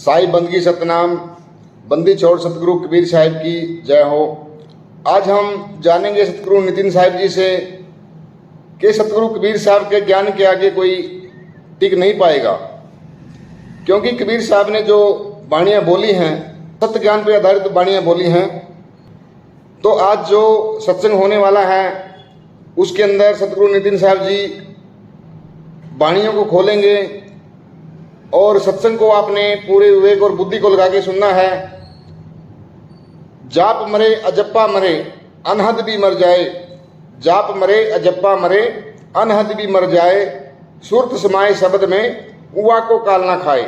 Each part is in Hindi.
साई बंदगी सतनाम, बंदी छोड़ सतगुरु कबीर साहिब की जय हो। आज हम जानेंगे सतगुरु नितिन साहिब जी से कि सतगुरु कबीर साहब के ज्ञान के आगे कोई टिक नहीं पाएगा, क्योंकि कबीर साहब ने जो वाणियाँ बोली हैं, सत्य ज्ञान पर आधारित वाणियाँ बोली हैं। तो आज जो सत्संग होने वाला है उसके अंदर सतगुरु नितिन साहब जी वाणियों को खोलेंगे और सत्संग को आपने पूरे विवेक और बुद्धि को लगा के सुनना है। जाप मरे अजप्पा मरे अनहद भी मर जाए, जाप मरे अजप्पा मरे अनहद भी मर जाए, सुरत समाए शब्द में उवा को काल ना खाए।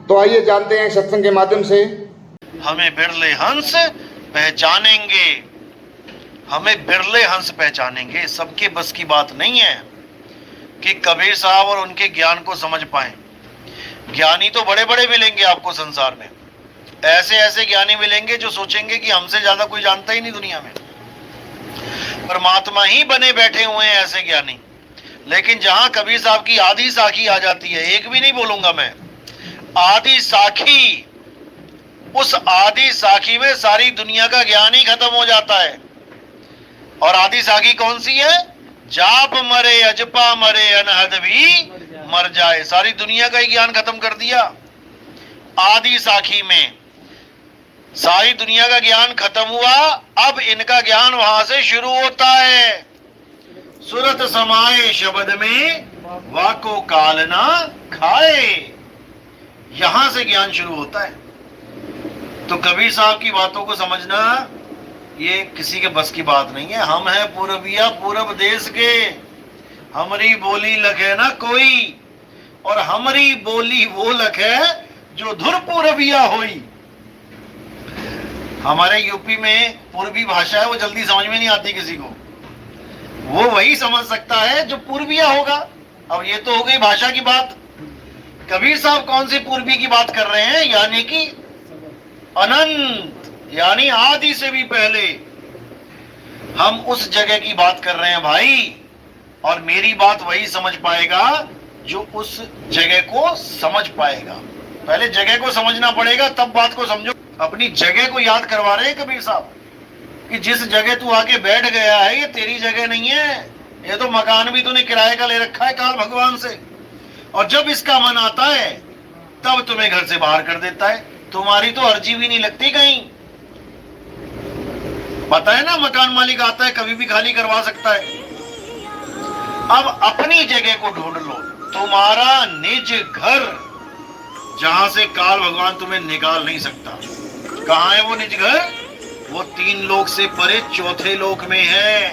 तो आइए जानते हैं सत्संग के माध्यम से। हमें बिरले हंस पहचानेंगे, हमें बिरले हंस पहचानेंगे। सबके बस की बात नहीं है कि कबीर साहब और उनके ज्ञान को समझ पाएं। ज्ञानी तो बड़े बड़े मिलेंगे आपको संसार में, ऐसे ऐसे ज्ञानी मिलेंगे जो सोचेंगे कि हमसे ज्यादा कोई जानता ही नहीं दुनिया में। परमात्मा ही बने बैठे हुए हैं ऐसे ज्ञानी। लेकिन जहां कबीर साहब की आदि साखी आ जाती है, एक भी नहीं बोलूंगा मैं, आदि साखी, उस आदि साखी में सारी दुनिया का ज्ञान ही खत्म हो जाता है। और आदि साखी कौन सी है? जाप मरे अजपा मरे अनहद भी मर जाए। सारी दुनिया का ही ज्ञान खत्म कर दिया। आदि साखी में सारी दुनिया का ज्ञान खत्म हुआ, अब इनका ज्ञान वहां से शुरू होता है। सुरत समाए शब्द में वाको काल ना खाए, यहां से ज्ञान शुरू होता है। तो कबीर साहब की बातों को समझना ये किसी के बस की बात नहीं है। हम हैं पूरबिया पूरब देश के, हमारी बोली लखे ना कोई, और हमारी बोली वो लखे जो धुर पूरबिया होई। हमारे यूपी में पूर्वी भाषा है, वो जल्दी समझ में नहीं आती किसी को। वो वही समझ सकता है जो पूर्विया होगा। अब ये तो हो गई भाषा की बात। कबीर साहब कौन सी पूर्वी की बात कर रहे हैं? यानी कि अनंत, यानी आदि से भी पहले हम उस जगह की बात कर रहे हैं भाई। और मेरी बात वही समझ पाएगा जो उस जगह को समझ पाएगा। पहले जगह को समझना पड़ेगा, तब बात को समझो। अपनी जगह को याद करवा रहे हैं कबीर साहब कि जिस जगह तू आके बैठ गया है ये तेरी जगह नहीं है, ये तो मकान भी तूने किराए का ले रखा है काल भगवान से। और जब इसका मन आता है तब तुम्हें घर से बाहर कर देता है। तुम्हारी तो अर्जी भी नहीं लगती कहीं। पता है ना, मकान मालिक आता है कभी भी खाली करवा सकता है। अब अपनी जगह को ढूंढ लो, तुम्हारा निज घर, जहां से काल भगवान तुम्हें निकाल नहीं सकता। कहां है वो निज घर? वो तीन लोक से परे चौथे लोक में है।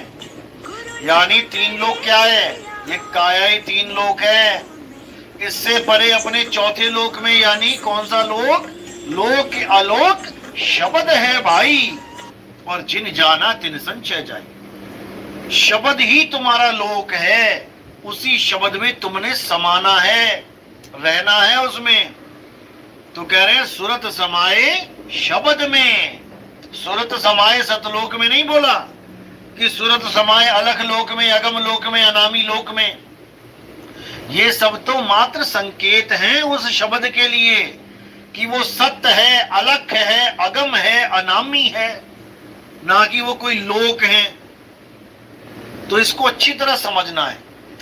यानी तीन लोक क्या है? ये काया ही तीन लोक है। इससे परे अपने चौथे लोक में, यानी कौन सा लोक? लोक आलोक शब्द है भाई। और जिन जाना तिन संचय जाए। शब्द ही तुम्हारा लोक है, उसी शब्द में तुमने समाना है, रहना है उसमें। तो कह रहे हैं सुरत समाए शब्द में। सुरत समाए सतलोक में नहीं बोला कि सुरत समाए अलख लोक में, अगम लोक में, अनामी लोक में। ये सब तो मात्र संकेत हैं उस शब्द के लिए कि वो सत्य है, अलख है, अगम है, अनामी है, ना कि वो कोई लोक है। तो इसको अच्छी तरह समझना है।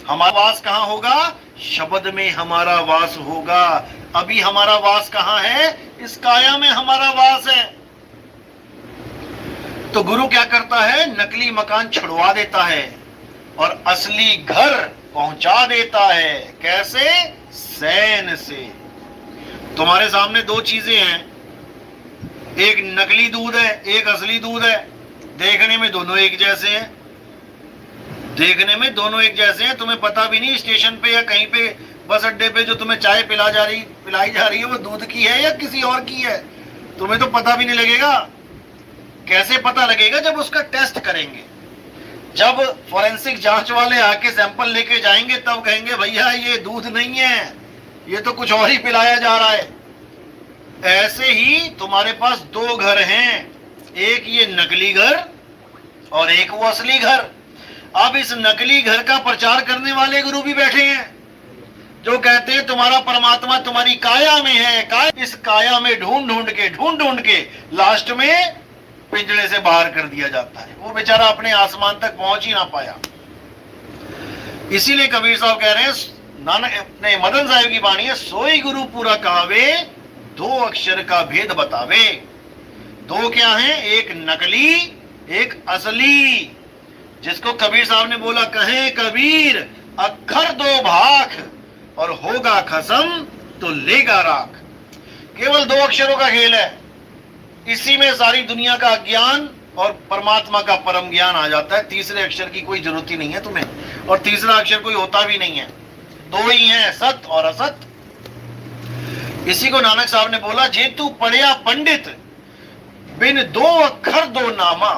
हमारा वास कहां होगा? शब्द में हमारा वास होगा। अभी हमारा वास कहां है? इस काया में हमारा वास है। तो गुरु क्या करता है? नकली मकान छुड़वा देता है और असली घर पहुंचा देता है। कैसे? सैन से। तुम्हारे सामने दो चीजें हैं, एक नकली दूध है, एक असली दूध है। देखने में दोनों एक जैसे हैं, देखने में दोनों एक जैसे हैं। तुम्हें पता भी नहीं स्टेशन पे या कहीं पे बस अड्डे पे जो तुम्हें चाय पिलाई जा रही है वो दूध की है या किसी और की है, तुम्हें तो पता भी नहीं लगेगा। कैसे पता लगेगा? जब उसका टेस्ट करेंगे, जब फॉरेंसिक जांच वाले आके सैंपल लेके जाएंगे तब कहेंगे भैया ये दूध नहीं है, ये तो कुछ और ही पिलाया जा रहा है। ऐसे ही तुम्हारे पास दो घर हैं, एक ये नकली घर और एक वो असली घर। अब इस नकली घर का प्रचार करने वाले गुरु भी बैठे हैं जो कहते हैं तुम्हारा परमात्मा तुम्हारी काया में है। इस काया में ढूंढ ढूंढ के लास्ट में पिंजरे से बाहर कर दिया जाता है। वो बेचारा अपने आसमान तक पहुंच ही ना पाया। इसीलिए कबीर साहब कह रहे हैं, नानक अपने मदन साहब की वाणी है, सोई गुरु पूरा कहावे, दो अक्षर का भेद बतावे। दो क्या है? एक नकली, एक असली। जिसको कबीर साहब ने बोला, कहे कबीर अक्षर दो भाख और होगा खसम तो लेगा राख। केवल दो अक्षरों का खेल है, इसी में सारी दुनिया का अज्ञान और परमात्मा का परम ज्ञान आ जाता है। तीसरे अक्षर की कोई जरूरत ही नहीं है तुम्हें, और तीसरा अक्षर कोई होता भी नहीं है, दो ही हैं, सत और असत। इसी को नानक साहब ने बोला, जे तू पढ़िया पंडित बिन दो अक्षर दो नामा,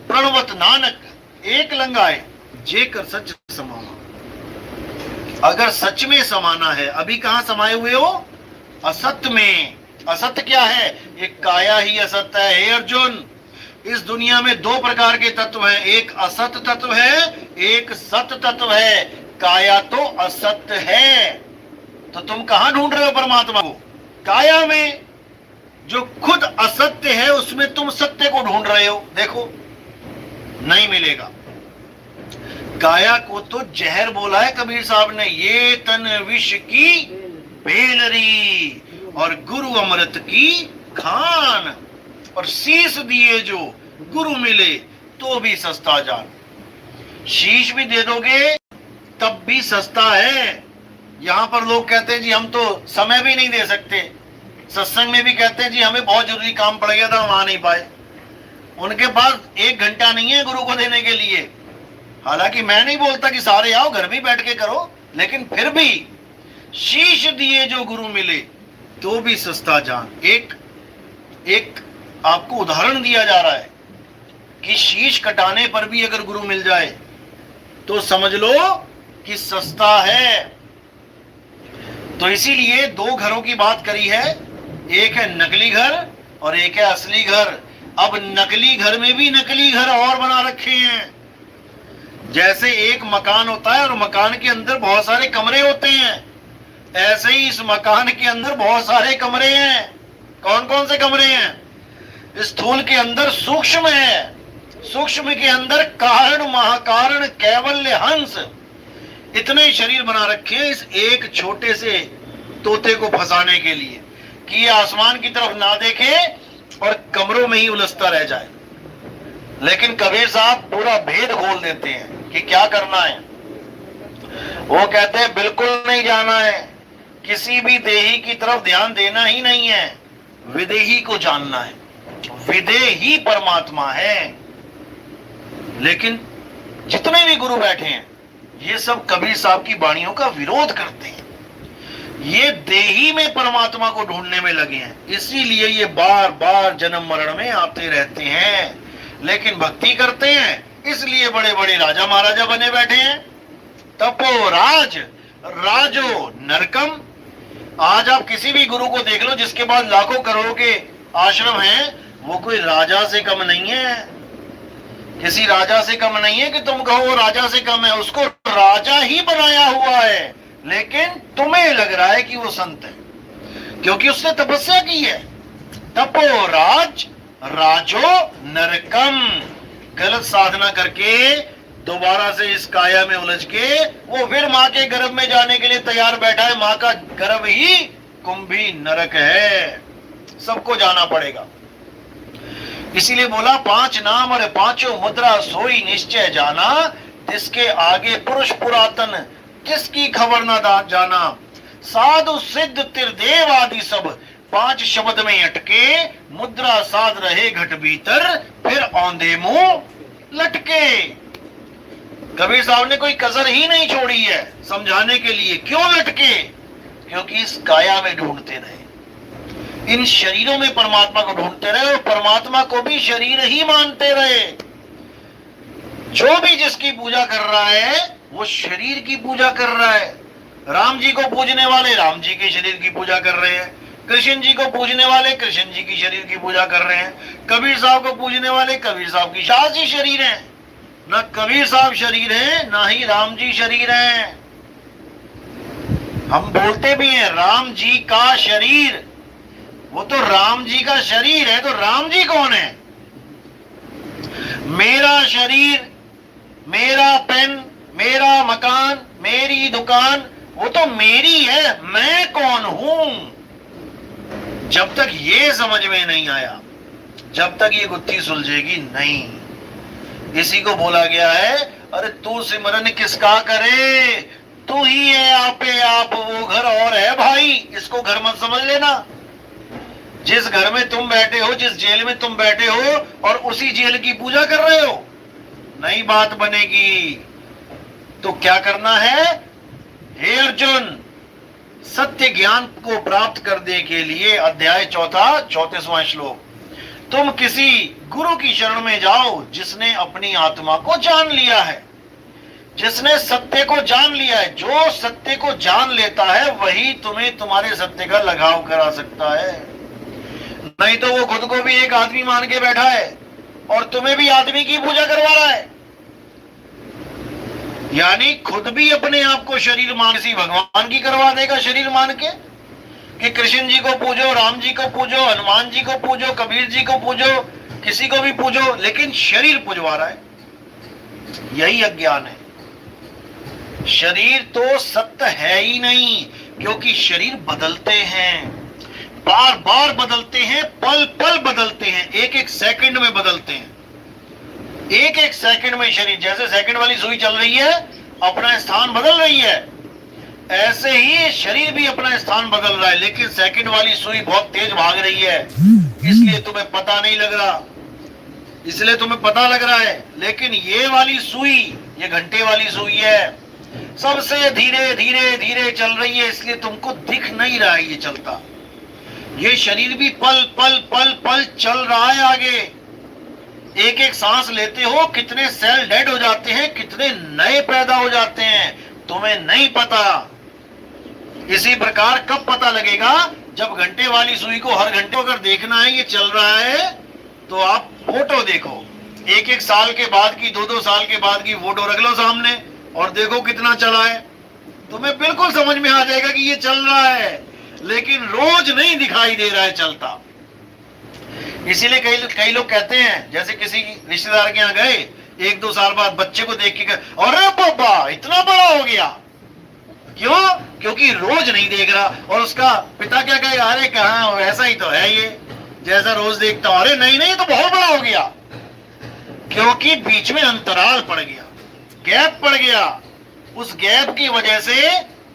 प्रणवत नानक एक लंगाए जे कर सच समाना। अगर सच में समाना है, अभी कहां समाये हुए हो? असत्य में। असत्य क्या है? एक काया ही असत्य है। हे अर्जुन, इस दुनिया में दो प्रकार के तत्व हैं, एक असत तत्व है, एक सत तत्व है। काया तो असत्य है, तो तुम कहां ढूंढ रहे हो परमात्मा को? काया में। जो खुद असत्य है उसमें तुम सत्य को ढूंढ रहे हो। देखो, नहीं मिलेगा। काया को तो जहर बोला है कबीर साहब ने, ये तन विष की बेलरी और गुरु अमृत की खान, और शीश दिए जो गुरु मिले तो भी सस्ता जान। शीश भी दे दोगे तब भी सस्ता है। यहां पर लोग कहते हैं जी हम तो समय भी नहीं दे सकते, सत्संग में भी कहते हैं जी हमें बहुत जरूरी काम पड़ गया था, हम आ नहीं पाए। उनके पास 1 घंटा नहीं है गुरु को देने के लिए। हालांकि मैं नहीं बोलता कि सारे आओ, घर भी बैठ के करो, लेकिन फिर भी शीश दिए जो गुरु मिले तो भी सस्ता जान। एक आपको उदाहरण दिया जा रहा है कि शीश कटाने पर भी अगर गुरु मिल जाए तो समझ लो कि सस्ता है। तो इसीलिए 2 घरों की बात करी है, एक है नकली घर और एक है असली घर। अब नकली घर में भी नकली घर और बना रखे हैं। जैसे एक मकान होता है और मकान के अंदर बहुत सारे कमरे होते हैं, ऐसे ही इस मकान के अंदर बहुत सारे कमरे हैं। कौन कौन से कमरे हैं? स्थूल के अंदर सूक्ष्म है, सूक्ष्म के अंदर कारण, महाकारण, कैवल्य, हंस, इतने शरीर बना रखे हैं इस एक छोटे से तोते को फंसाने के लिए कि ये आसमान की तरफ ना देखे और कमरों में ही उलझता रह जाए। लेकिन कबीर साहब पूरा भेद खोल देते हैं कि क्या करना है। वो कहते हैं बिल्कुल नहीं जाना है, किसी भी देही की तरफ ध्यान देना ही नहीं है, विदेही को जानना है। विदेही परमात्मा है। लेकिन जितने भी गुरु बैठे हैं ये सब कबीर साहब की वाणियों का विरोध करते हैं। ये देही में परमात्मा को ढूंढने में लगे हैं, इसीलिए ये बार बार जन्म मरण में आते रहते हैं। लेकिन भक्ति करते हैं इसलिए बड़े बड़े राजा महाराजा बने बैठे हैं। तपो राज राजो नरकम। आज आप किसी भी गुरु को देख लो जिसके पास लाखों करोड़ों के आश्रम हैं, वो कोई राजा से कम नहीं है। किसी राजा से कम नहीं है कि तुम कहो वो राजा से कम है, उसको राजा ही बनाया हुआ है। लेकिन तुम्हें लग रहा है कि वो संत है क्योंकि उसने तपस्या की है। तपो राज राजो नरकम। गलत साधना करके दोबारा से इस काया में उलझ के वो फिर मां के गर्भ में जाने के लिए तैयार बैठा है। मां का गर्भ ही कुंभी नरक है, सबको जाना पड़ेगा। इसीलिए बोला 5 नाम और 5 मुद्रा सोई निश्चय जाना, जिसके आगे पुरुष पुरातन किसकी खबर ना जाना। साधु सिद्ध त्रिदेव आदि सब 5 शब्द में अटके, मुद्रा साध रहे घट भीतर, फिर औंधे मुंह लटके। कबीर साहब ने कोई कसर ही नहीं छोड़ी है समझाने के लिए। क्यों लटके? क्योंकि इस काया में ढूंढते रहे, इन शरीरों में परमात्मा को ढूंढते रहे और परमात्मा को भी शरीर ही मानते रहे। जो भी जिसकी पूजा कर रहा है वो शरीर की पूजा कर रहा है। राम जी को पूजने वाले राम जी के शरीर की पूजा कर रहे हैं, कृष्ण जी को पूजने वाले कृष्ण जी की शरीर की पूजा कर रहे हैं, कबीर साहब को पूजने वाले कबीर साहब की। शाह जी शरीर है, ना कबीर साहब शरीर है ना ही राम जी शरीर है। हम बोलते भी हैं राम जी का शरीर, वो तो राम जी का शरीर है, तो राम जी कौन है? मेरा शरीर, मेरा पेन, मेरा मकान, मेरी दुकान, वो तो मेरी है, मैं कौन हूं? जब तक ये समझ में नहीं आया, जब तक ये गुत्थी सुलझेगी नहीं। इसी को बोला गया है, अरे तू सिमरन किसका करे, तू ही है आपे आप, वो घर और है भाई, इसको घर मत समझ लेना। जिस घर में तुम बैठे हो, जिस जेल में तुम बैठे हो, और उसी जेल की पूजा कर रहे हो, नई बात बनेगी। तो क्या करना है? हे अर्जुन, सत्य ज्ञान को प्राप्त करने के लिए अध्याय 4 34वां श्लोक, तुम किसी गुरु की शरण में जाओ जिसने अपनी आत्मा को जान लिया है, जिसने सत्य को जान लिया है। जो सत्य को जान लेता है वही तुम्हें तुम्हारे सत्य का लगाव करा सकता है। नहीं तो वो खुद को भी एक आदमी मान के बैठा है और तुम्हें भी आदमी की पूजा करवा रहा है, यानी खुद भी अपने आप को शरीर मान सी भगवान की करवा देगा, शरीर मान के कि कृष्ण जी को पूजो, राम जी को पूजो, हनुमान जी को पूजो, कबीर जी को पूजो, किसी को भी पूजो, लेकिन शरीर पूजवा रहा है। यही अज्ञान है। शरीर तो सत्य है ही नहीं, क्योंकि शरीर बदलते हैं, बार बार बदलते हैं, पल पल बदलते हैं, एक एक सेकंड में बदलते हैं। एक एक सेकंड में शरीर, जैसे सेकंड वाली सुई चल रही है, अपना स्थान बदल रही है, ऐसे ही शरीर भी अपना स्थान बदल रहा है, लेकिन सेकंड वाली सुई बहुत तेज भाग रही है, इसलिए तुम्हें पता नहीं लग रहा, इसलिए तुम्हें पता लग रहा है। लेकिन ये वाली सुई, ये घंटे वाली सुई है, सबसे धीरे धीरे धीरे चल रही है, इसलिए तुमको दिख नहीं रहा है ये चलता। ये शरीर भी पल पल पल पल चल रहा है आगे। एक एक सांस लेते हो, कितने सेल डेड हो जाते हैं, कितने नए पैदा हो जाते हैं, तुम्हें नहीं पता। इसी प्रकार कब पता लगेगा? जब घंटे वाली सुई को हर घंटे अगर देखना है ये चल रहा है, तो आप फोटो देखो, एक एक साल के बाद की, 2-2 साल के बाद की फोटो रख लो सामने और देखो कितना चला है, तुम्हें बिल्कुल समझ में आ जाएगा कि ये चल रहा है, लेकिन रोज नहीं दिखाई दे रहा है चलता। इसीलिए कई लोग कहते हैं, जैसे किसी रिश्तेदार के यहाँ गए, 1-2 साल बाद बच्चे को देख के, अरे बाबा इतना बड़ा हो गया, क्यों? क्योंकि रोज नहीं देख रहा। और उसका पिता क्या कहेगा, अरे कहाँ, ऐसा ही तो है ये, जैसा रोज देखता हूं। अरे नहीं नहीं, तो बहुत बड़ा हो गया, क्योंकि बीच में अंतराल पड़ गया, गैप पड़ गया। उस गैप की वजह से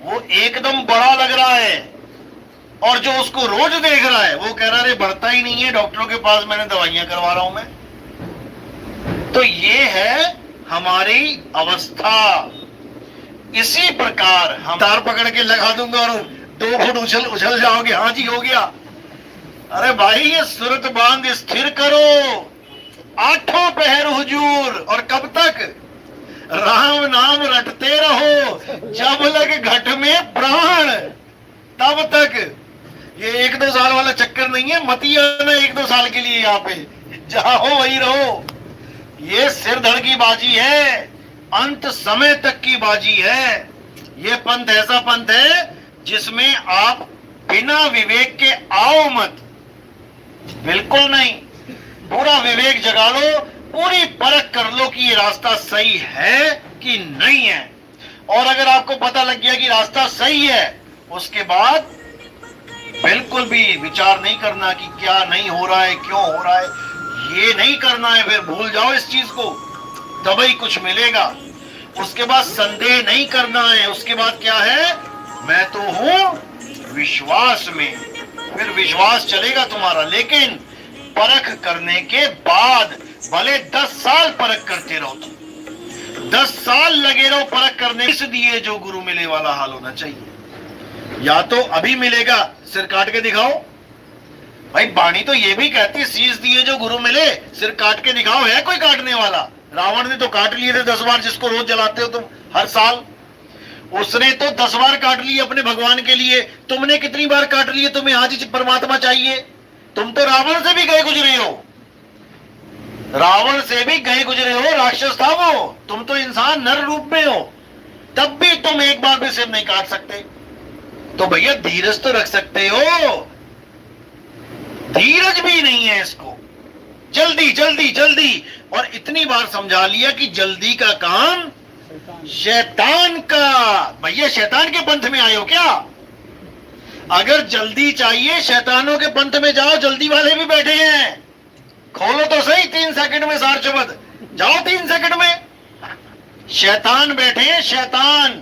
वो एकदम बड़ा लग रहा है, और जो उसको रोज देख रहा है वो कह रहा है बढ़ता ही नहीं है, डॉक्टरों के पास मैंने दवाइयां करवा रहा हूं मैं। तो ये है हमारी अवस्था। इसी प्रकार हम तार पकड़ के लगा दूंगा और 2 फुट उछल जाओगे, हाँ जी हो गया। अरे भाई ये सूरत बांध स्थिर करो, 8 पहर हुजूर, और कब तक? राम नाम रटते रहो, जब लग घट में प्राण, तब तक। ये 1-2 साल वाला चक्कर नहीं है, मत ही आना 1-2 साल के लिए, यहाँ पे जहां हो वही रहो। ये सिर धड़ की बाजी है, अंत समय तक की बाजी है। ये पंथ ऐसा पंथ है जिसमें आप बिना विवेक के आओ मत, बिल्कुल नहीं। पूरा विवेक जगा लो, पूरी परख कर लो कि ये रास्ता सही है कि नहीं है। और अगर आपको पता लग गया कि रास्ता सही है, उसके बाद बिल्कुल भी विचार नहीं करना कि क्या नहीं हो रहा है, क्यों हो रहा है, ये नहीं करना है। फिर भूल जाओ इस चीज को, तभी कुछ मिलेगा। उसके बाद संदेह नहीं करना है। उसके बाद क्या है? मैं तो हूं विश्वास में, फिर विश्वास चलेगा तुम्हारा। लेकिन परख करने के बाद भले 10 साल परख करते रहो, तुम 10 साल लगे रहो परख करने। इसलिए जो गुरु मिले वाला हाल होना चाहिए। या तो अभी मिलेगा, सिर काट के दिखाओ। भाई बाणी तो ये भी कहती, शीश दिए जो गुरु मिले, सिर काट के दिखाओ। है कोई काटने वाला? रावण ने तो काट लिए थे 10 बार, जिसको रोज जलाते हो तुम हर साल। उसने तो 10 बार काट लिए अपने भगवान के लिए। तुमने कितनी बार काट लिए? तुम्हें आज परमात्मा चाहिए? तुम तो रावण से भी गए गुजरे हो, रावण से भी गए गुजरे हो, राक्षस था वो। तुम तो इंसान नर रूप में हो, तब भी तुम एक बार भी सिर नहीं काट सकते। तो भैया धीरज तो रख सकते हो। धीरज भी नहीं है इसको, जल्दी जल्दी जल्दी। और इतनी बार समझा लिया कि जल्दी का काम शैतान का। भैया शैतान के पंथ में आए हो क्या? अगर जल्दी चाहिए शैतानों के पंथ में जाओ, जल्दी वाले भी बैठे हैं। खोलो तो सही 3 सेकंड में सार शब्द, जाओ 3 सेकंड में। शैतान बैठे हैं, शैतान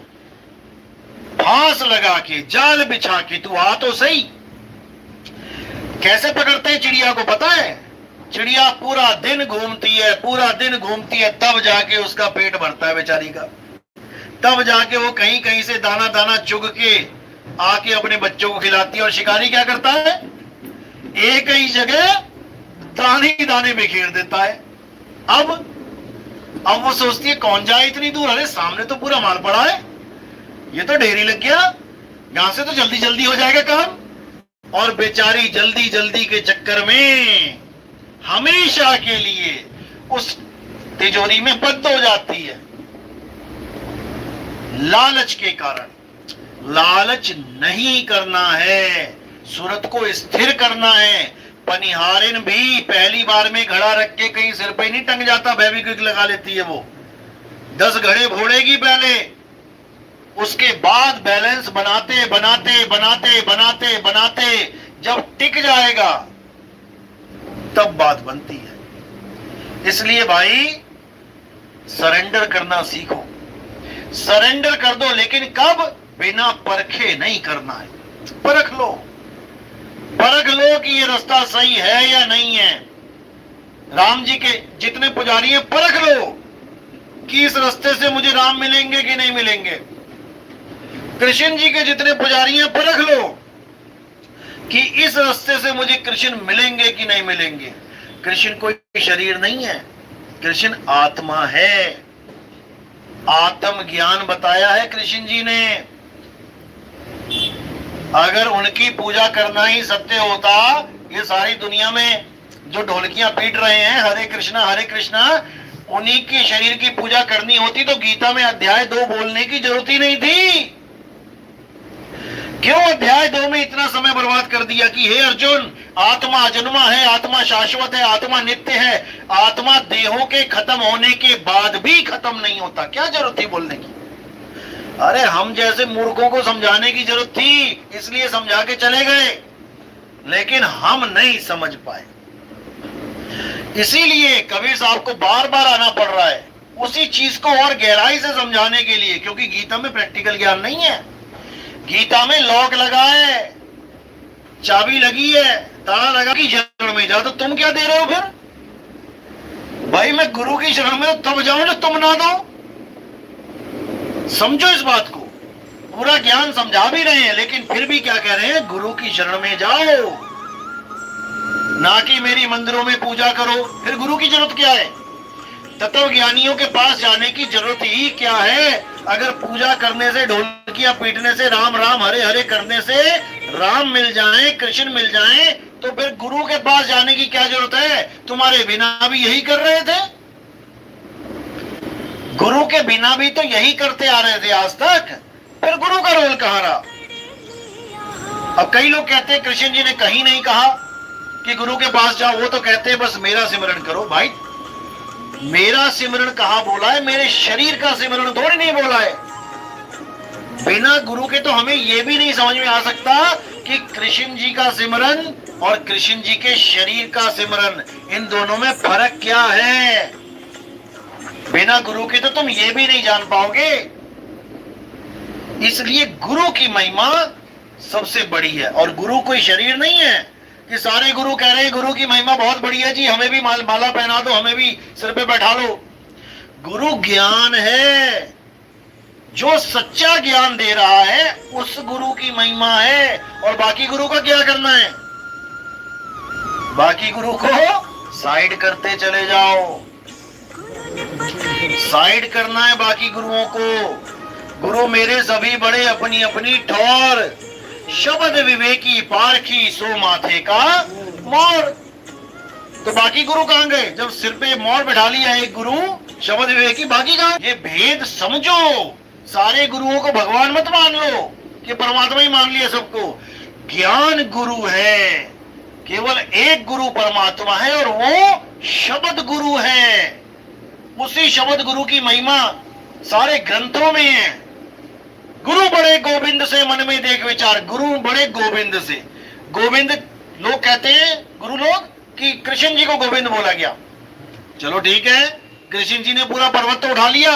फांस लगा के, जाल बिछा के, तू आ तो सही। कैसे पकड़ते हैं चिड़िया को पता है? चिड़िया पूरा दिन घूमती है, पूरा दिन घूमती है, तब जाके उसका पेट भरता है बेचारी का। तब जाके वो कहीं कहीं से दाना दाना चुग के आके अपने बच्चों को खिलाती है। और शिकारी क्या करता है? एक ही जगह दाने ही दाने बिखेर देता है। अब वो सोचती है कौन जाए इतनी दूर, अरे सामने तो पूरा माल पड़ा है, ये तो ढेरी लग गया, यहां से तो जल्दी जल्दी हो जाएगा काम। और बेचारी जल्दी जल्दी के चक्कर में हमेशा के लिए उस तिजोरी में बंद हो जाती है, लालच के कारण। लालच नहीं करना है, सूरत को स्थिर करना है। पनिहारिन भी पहली बार में घड़ा रख के कहीं सिर पे नहीं टंग जाता, फेविक्विक लगा लेती है वो। 10 घड़े फोड़ेगी पहले, उसके बाद बैलेंस बनाते बनाते बनाते बनाते बनाते जब टिक जाएगा तब बात बनती है। इसलिए भाई सरेंडर करना सीखो, सरेंडर कर दो, लेकिन कब? बिना परखे नहीं करना है। परख लो, परख लो कि ये रास्ता सही है या नहीं है। राम जी के जितने पुजारी हैं परख लो कि इस रास्ते से मुझे राम मिलेंगे कि नहीं मिलेंगे। कृष्ण जी के जितने पुजारी हैं परख लो कि इस रास्ते से मुझे कृष्ण मिलेंगे कि नहीं मिलेंगे। कृष्ण कोई शरीर नहीं है, कृष्ण आत्मा है। आत्म ज्ञान बताया है कृष्ण जी ने। अगर उनकी पूजा करना ही सत्य होता, ये सारी दुनिया में जो ढोलकियां पीट रहे हैं हरे कृष्णा, उन्हीं के शरीर की पूजा करनी होती तो गीता में अध्याय 2 बोलने की जरूरत ही नहीं थी। क्यों अध्याय 2 में इतना समय बर्बाद कर दिया कि हे अर्जुन, आत्मा अजन्मा है, आत्मा शाश्वत है, आत्मा नित्य है, आत्मा देहों के खत्म होने के बाद भी खत्म नहीं होता। क्या जरूरत थी बोलने की? अरे हम जैसे मूर्खों को समझाने की जरूरत थी, इसलिए समझा के चले गए, लेकिन हम नहीं समझ पाए। इसीलिए कबीर साहब को बार बार आना पड़ रहा है उसी चीज को और गहराई से समझाने के लिए, क्योंकि गीता में प्रैक्टिकल ज्ञान नहीं है। गीता में लॉक लगा है, चाबी लगी है, ताला लगा कि शरण में जाओ। तो तुम क्या दे रहे हो फिर? भाई मैं गुरु की शरण में तब जाऊं जो तुम ना दो। समझो इस बात को। पूरा ज्ञान समझा भी रहे हैं, लेकिन फिर भी क्या कह रहे हैं? गुरु की शरण में जाओ, ना कि मेरी मंदिरों में पूजा करो। फिर गुरु की जरूरत क्या है? तत्व ज्ञानियों के पास जाने की जरूरत ही क्या है? अगर पूजा करने से, ढोलकियां पीटने से, राम राम हरे हरे करने से राम मिल जाए, कृष्ण मिल जाए, तो फिर गुरु के पास जाने की क्या जरूरत है? तुम्हारे बिना भी यही कर रहे थे, गुरु के बिना भी तो यही करते आ रहे थे आज तक। फिर गुरु का रोल कहां रहा? अब कई लोग कहते हैं कृष्ण जी ने कहीं नहीं कहा कि गुरु के पास जाओ, वो तो कहते हैं बस मेरा सिमरन करो। भाई मेरा सिमरन कहां बोला है? मेरे शरीर का सिमरन थोड़ी नहीं बोला है। बिना गुरु के तो हमें यह भी नहीं समझ में आ सकता कि कृष्ण जी का सिमरन और कृष्ण जी के शरीर का सिमरन, इन दोनों में फर्क क्या है। बिना गुरु के तो तुम ये भी नहीं जान पाओगे। इसलिए गुरु की महिमा सबसे बड़ी है। और गुरु कोई शरीर नहीं है कि सारे गुरु कह रहे हैं गुरु की महिमा बहुत बड़ी है जी, हमें भी माला पहना दो, हमें भी सिर पे बैठा लो। गुरु ज्ञान है, जो सच्चा ज्ञान दे रहा है उस गुरु की महिमा है। और बाकी गुरु का क्या करना है? बाकी गुरु को साइड करते चले जाओ, साइड करना है बाकी गुरुओं को। गुरु मेरे सभी बड़े अपनी अपनी ठौर, शब्द विवेकी पारखी सो माथे का मोर। तो बाकी गुरु कहां गए? जब सिर पे मोर बैठा लिया एक गुरु शब्द विवेकी, बाकी कहां? ये भेद समझो। सारे गुरुओं को भगवान मत मान लो कि परमात्मा ही मान लिया सबको। ज्ञान गुरु है, केवल एक गुरु परमात्मा है और वो शब्द गुरु है। उसी शब्द गुरु की महिमा सारे ग्रंथों में है। गुरु बड़े गोविंद से मन में देख विचार, गुरु बड़े गोविंद से। गोविंद लोग कहते हैं, गुरु लोग, कि कृष्ण जी को गोविंद बोला गया। चलो ठीक है, कृष्ण जी ने पूरा पर्वत तो उठा लिया,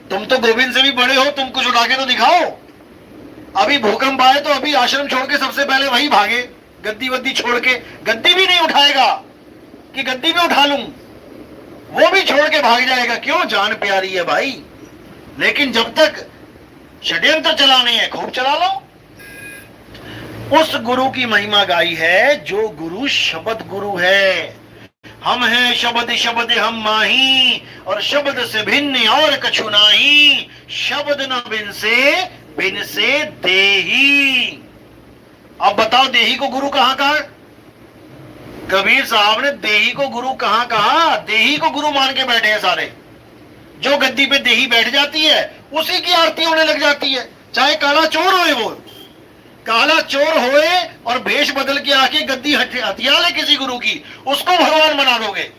तुम तो गोविंद से भी बड़े हो, तुम कुछ उठा के तो दिखाओ। अभी भूकंप आए तो अभी आश्रम छोड़ के सबसे पहले वही भागे, गद्दी वद्दी छोड़ के। गद्दी भी नहीं उठाएगा कि गद्दी भी उठा लूं, वो भी छोड़ के भाग जाएगा। क्यों? जान प्यारी है भाई। लेकिन जब तक षड्यंत्र चलाने हैं, खूब चला लो। उस गुरु की महिमा गाई है जो गुरु शब्द गुरु है। हम हैं शब्द शब्द हम माही, और शब्द से भिन्न और कछु नाही। शब्द न बिन से देही। अब बताओ, देही को गुरु कहां कहा? कबीर साहब ने देही को गुरु कहां कहा? देही को गुरु मान के बैठे हैं सारे। जो गद्दी पे देही बैठ जाती है उसी की आरती होने लग जाती है, चाहे काला चोर होए। वो काला चोर होए और भेष बदल के आके गद्दी हथिया ले किसी गुरु की, उसको भगवान बना दोगे।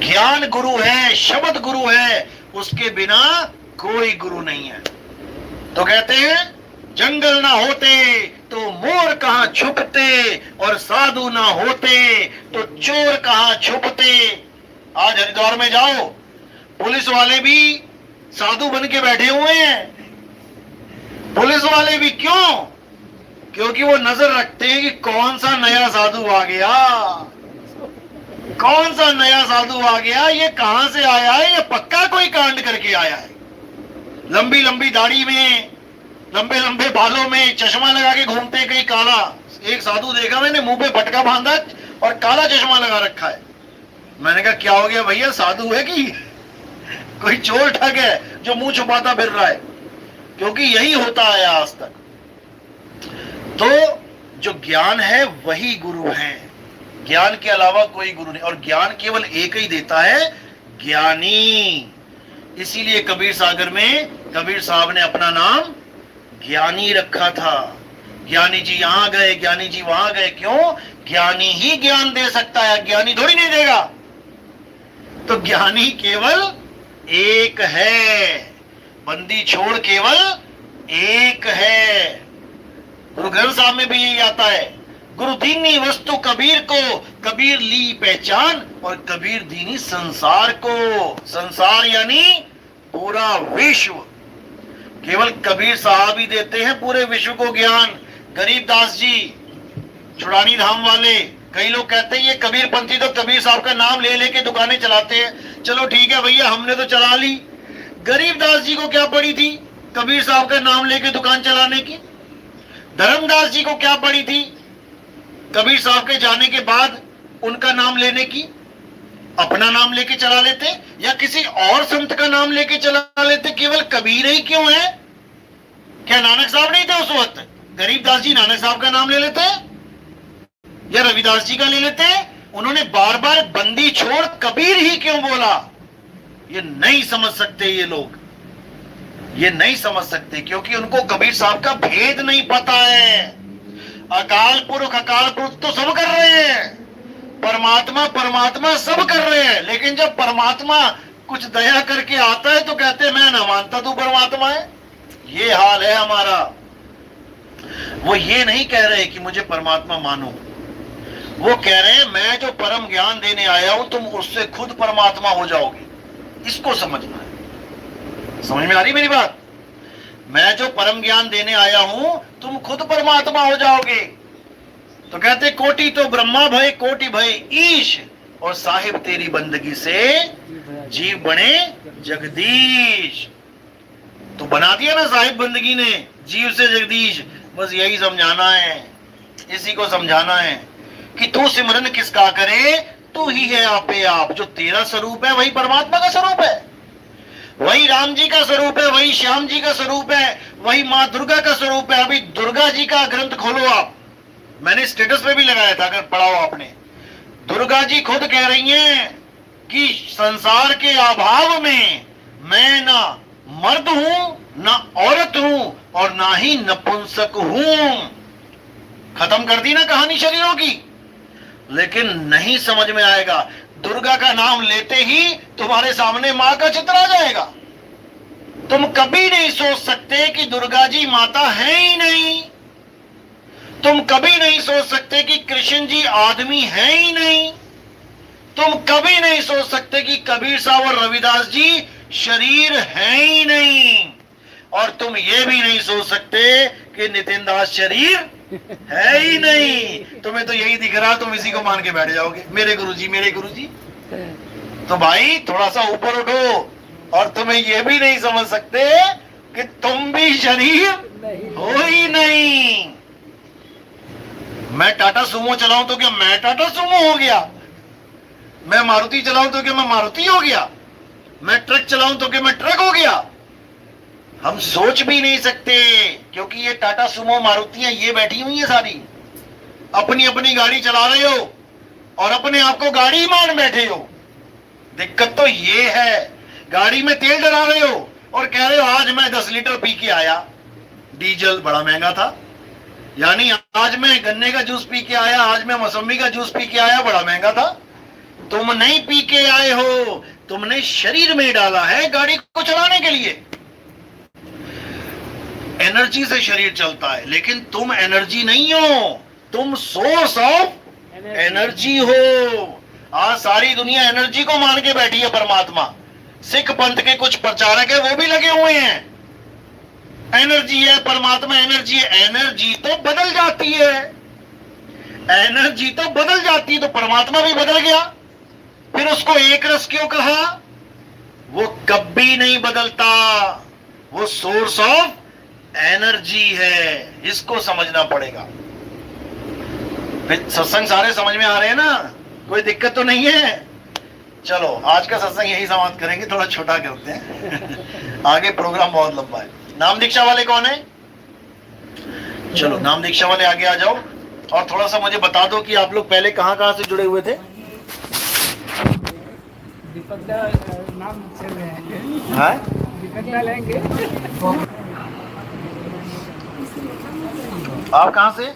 ज्ञान गुरु है, शब्द गुरु है, उसके बिना कोई गुरु नहीं है। तो कहते हैं, जंगल ना होते तो मोर कहां छुपते, और साधु ना होते तो चोर कहां छुपते। आज हरिद्वार में जाओ, पुलिस वाले भी साधु बन के बैठे हुए हैं। पुलिस वाले भी क्यों? क्योंकि वो नजर रखते हैं कि कौन सा नया साधु आ गया, कौन सा नया साधु आ गया, ये कहां से आया है, ये पक्का कोई कांड करके आया है। लंबी लंबी दाढ़ी में, लंबे लंबे बालों में, चश्मा लगा के घूमते। कहीं काला, एक साधु देखा मैंने, मुंह पे पटका बांधा और काला चश्मा लगा रखा है। मैंने कहा क्या हो गया भैया, साधु है कि कोई चोर ठग है जो मुंह छुपाता फिर रहा है? क्योंकि यही होता है आज तक। तो जो ज्ञान है वही गुरु है, ज्ञान के अलावा कोई गुरु नहीं। और ज्ञान केवल एक ही देता है, ज्ञानी। इसीलिए कबीर सागर में कबीर साहब ने अपना नाम ज्ञानी रखा था। ज्ञानी जी यहां गए, ज्ञानी जी वहां गए। क्यों? ज्ञानी ही ज्ञान दे सकता है, ज्ञानी थोड़ी नहीं देगा। तो ज्ञानी केवल एक है, बंदी छोड़ केवल एक है। गुरु ग्रंथ साहब में भी यही आता है, गुरु दीनी वस्तु कबीर को, कबीर ली पहचान, और कबीर दीनी संसार को। संसार यानी पूरा विश्व। केवल कबीर साहब ही देते हैं पूरे विश्व को ज्ञान। गरीबदास जी, छुड़ानी धाम वाले, कई लोग कहते हैं ये कबीर पंथी तो कबीर साहब का नाम ले लेके दुकानें चलाते हैं। चलो ठीक है भैया, हमने तो चला ली। गरीबदास जी को क्या पड़ी थी कबीर साहब का नाम लेके दुकान चलाने की? धर्मदास जी को क्या पड़ी थी कबीर साहब के जाने के बाद उनका नाम लेने की? अपना नाम लेके चला लेते, या किसी और संत का नाम लेके चला लेते। केवल कबीर ही क्यों है? क्या नानक साहब नहीं थे उस वक्त? गरीबदास जी नानक साहब का नाम ले लेते या रविदास जी का ले लेते? उन्होंने बार बार बंदी छोड़ कबीर ही क्यों बोला? ये नहीं समझ सकते ये लोग, ये नहीं समझ सकते, क्योंकि उनको कबीर साहब का भेद नहीं पता है। अकाल पुरख तो सब कर रहे हैं, परमात्मा परमात्मा सब कर रहे हैं, लेकिन जब परमात्मा कुछ दया करके आता है तो कहते हैं मैं ना मानता तू परमात्मा है। ये हाल है हमारा। वो ये नहीं कह रहे कि मुझे परमात्मा मानो, वो कह रहे हैं मैं जो परम ज्ञान देने आया हूं तुम उससे खुद परमात्मा हो जाओगे। इसको समझना है। समझ में आ रही मेरी बात? मैं जो परम ज्ञान देने आया हूं तुम खुद परमात्मा हो जाओगे। तो कहते कोटि तो ब्रह्मा भय, कोटि भय ईश, और साहिब तेरी बंदगी से जीव बने जगदीश। तो बना दिया ना साहिब बंदगी ने, जीव से जगदीश। बस यही समझाना है, इसी को समझाना है कि तू सिमरन किसका करे, तू ही है आपे आप। जो तेरा स्वरूप है वही परमात्मा का स्वरूप है, वही राम जी का स्वरूप है, वही श्याम जी का स्वरूप है, वही माँ दुर्गा का स्वरूप है। अभी दुर्गा जी का ग्रंथ खोलो आप, मैंने स्टेटस पे भी लगाया था, अगर पढ़ाओ आपने। दुर्गा जी खुद कह रही हैं कि संसार के अभाव में मैं ना मर्द हूं, ना औरत हूं, और ना ही नपुंसक हूं। खत्म कर दी ना कहानी शरीरों की। लेकिन नहीं समझ में आएगा, दुर्गा का नाम लेते ही तुम्हारे सामने मां का चित्र आ जाएगा। तुम कभी नहीं सोच सकते कि दुर्गा जी माता है ही नहीं। तुम कभी नहीं सोच सकते कि कृष्ण जी आदमी है ही नहीं। तुम कभी नहीं सोच सकते कि कबीर साहब और रविदास जी शरीर है ही नहीं। और तुम ये भी नहीं सोच सकते कि नितिन दास शरीर है ही नहीं। तुम्हें तो यही दिख रहा, तुम इसी को मान के बैठ जाओगे, मेरे गुरुजी मेरे गुरुजी। तो भाई थोड़ा सा ऊपर उठो। और तुम्हें यह भी नहीं समझ सकते कि तुम भी शरीर हो ही नहीं। मैं टाटा सुमो चलाऊं तो क्या मैं टाटा सुमो हो गया? मैं मारुति चलाऊं तो क्या मैं मारुति हो गया? मैं ट्रक चलाऊं तो क्या मैं ट्रक हो गया? हम सोच भी नहीं सकते, क्योंकि ये टाटा सुमो मारुतियां ये बैठी हुई है सारी, अपनी अपनी गाड़ी चला रहे हो और अपने आप को गाड़ी मान बैठे हो। दिक्कत तो ये है, गाड़ी में तेल डला रहे हो और कह रहे हो आज मैं 10 लीटर पी के आया, डीजल बड़ा महंगा था। यानी आज मैं गन्ने का जूस पी के आया, आज मैं मौसम्बी का जूस पी के आया, बड़ा महंगा था। तुम नहीं पी के आए हो, तुमने शरीर में डाला है गाड़ी को चलाने के लिए। एनर्जी से शरीर चलता है, लेकिन तुम एनर्जी नहीं हो, तुम सोर्स ऑफ एनर्जी हो। आज सारी दुनिया एनर्जी को मान के बैठी है परमात्मा। सिख पंथ के कुछ प्रचारक है, वो भी लगे हुए हैं, एनर्जी है परमात्मा, एनर्जी है। एनर्जी तो बदल जाती है, एनर्जी तो बदल जाती है, तो परमात्मा भी बदल गया। फिर उसको एक रस क्यों कहा? वो कभी नहीं बदलता, वो सोर्स ऑफ एनर्जी है। इसको समझना पड़ेगा। फिर सत्संग सारे समझ में आ रहे हैं ना? कोई दिक्कत तो नहीं है? चलो आज का सत्संग यही समाप्त करेंगे, थोड़ा छोटा करते हैं आगे प्रोग्राम बहुत लंबा है। नाम दीक्षा वाले कौन है? चलो नाम दीक्षा वाले आगे आ जाओ और थोड़ा सा मुझे बता दो कि आप लोग पहले कहां कहां से जुड़े हुए थे? दीपक दा नाम चल रहे हैं। हाँ? दीपक दा लेंगे। आप कहां से?